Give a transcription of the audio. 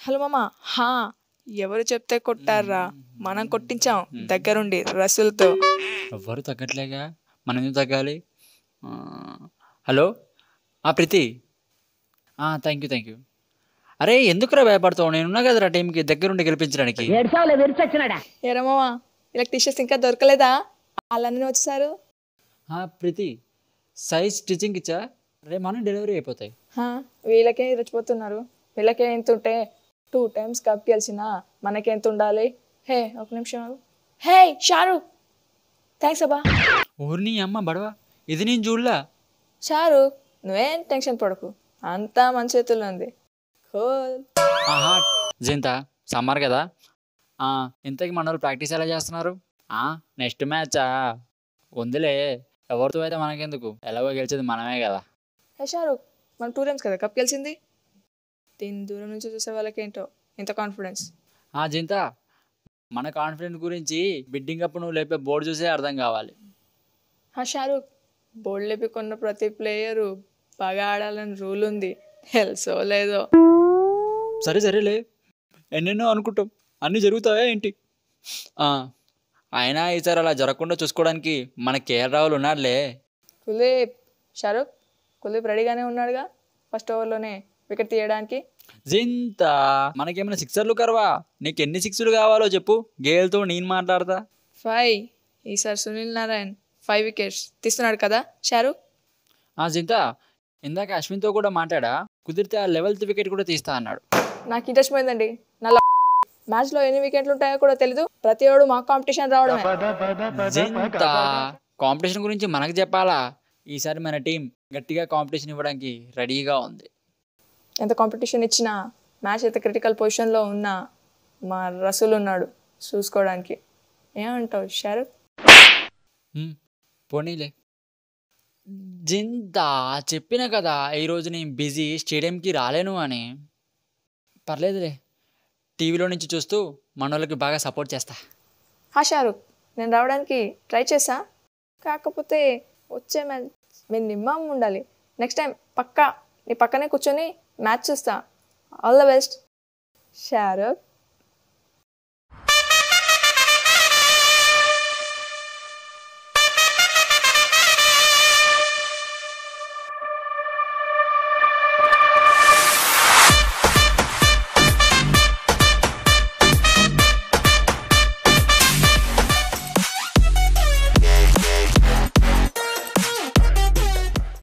Hello మామ. హా, ఎవరు చెప్తే కొట్టారా? మనం కొట్టించాం దగ్గరుండి రసులతో. ఎవ్వరు తగ్గట్లేగా, మనం ఎందుకు తగ్గాలి? ఆ, హలో ప్రీతి. Thank you. అరే ఎందుకురా భయపడతావు? నేనున్నా కదరా టీంకి దగ్గరుండి గెలిపించడానికి. ఎరా మామ, ఎలక్ట్రీషియన్స్ ఇంకా దొరకలేదా? వాళ్ళందరూ వచ్చేసారు. ప్రీతి, సైజ్ స్టిచ్చింగ్ ఇచ్చా, రేపు మనం డెలివరీ అయిపోతాయి. వీళ్ళకే రెచ్చిపోతున్నారు. వీళ్ళకే ఎంత ఉంటే 2 times కప్ గెలిచినా మనకెంత ఉండాలి? హే, ఒక నిమిషం ఆగు. హే షారుఖ్, థ్యాంక్స్ అబ్బా. ఊరిని అమ్మ బడవా, ఇది నేను చూడలా. షారుఖ్, నువ్వేం టెన్షన్ పడకు, అంతా మన చేతుల్లో ఉంది. కూల్. జింత సమ్మర్ కదా. ఇంతకీ మన వాళ్ళు ప్రాక్టీస్ ఎలా చేస్తున్నారు? నెక్స్ట్ మ్యాచా? ఉందిలే, ఎవరితో అయితే మనకెందుకు, ఎలాగో గెలిచేది మనమే కదా. హే షారుఖ్, మన 2 times కదా కప్ గెలిచింది. దీని దూరం నుంచి చూసే వాళ్ళకేంటో ఇంత కాన్ఫిడెన్స్. జింత, మన కాన్ఫిడెన్స్ గురించి బిడ్డింగ్ అప్పుడు నువ్వు లేపే బోర్డు చూసే అర్థం కావాలి. షారుఖ్, బోర్డు లేపి కొన్న ప్రతి ప్లేయరు బాగా ఆడాలని రూల్ ఉంది, తెలుసో లేదో. సరేలే, ఎన్నెన్నో అనుకుంటాం, అన్నీ జరుగుతాయా ఏంటి? అయినా ఈసారి అలా జరగకుండా చూసుకోవడానికి మన కేఎల్ రాహుల్ ఉన్నాడులే. కులీప్, షారుఖ్, కులీప్ రెడీగానే ఉన్నాడుగా ఫస్ట్ ఓవర్లోనే వికెట్ తీయడానికి. జింత, మనకేమైనా సిక్సర్లు కరవా? నీకు ఎన్ని సిక్స్లు కావాలో చెప్పు, గేల్తో నేను మాట్లాడతా. 5. ఈసారి సునీల్ నారాయణ్ 5 wickets తీస్తున్నాడు కదా షారుఖ్. జింత, ఇందాక అశ్విన్తో కూడా మాట్లాడా, కుదిరితే ఆ 11th వికెట్ కూడా తీస్తా అన్నాడు. నాకు ఇంట్రెస్ట్ పోయిందండి. నా మ్యాచ్లో ఎన్ని వికెట్లు ఉంటాయో కూడా తెలీదు. ప్రతి ఓడు మా కాంపిటీషన్ రావడమే. జింత, కాంపిటీషన్ గురించి మనకు చెప్పాలా? ఈసారి మన టీం గట్టిగా కాంపిటీషన్ ఇవ్వడానికి రెడీగా ఉంది. ఎంత కాంపిటీషన్ ఇచ్చినా, మ్యాచ్ అయితే క్రిటికల్ పొజిషన్లో ఉన్నా మా రసూల్ ఉన్నాడు చూసుకోవడానికి. ఏమంటావు షారుఖ్? పోనీలే. జింత, చెప్పిన కదా ఈరోజు నేను బిజీ, స్టేడియంకి రాలేను అని. పర్లేదులే, టీవీలో నుంచి చూస్తూ మన వాళ్ళకి బాగా సపోర్ట్ చేస్తా. షారుఖ్, నేను రావడానికి ట్రై చేసా, కాకపోతే వచ్చే మ్యాచ్ మీరు నిమ్మం ఉండాలి. నెక్స్ట్ టైం పక్కా నీ పక్కనే కూర్చొని మ్యాచ్ చూస్తా. All the best Shahrukh.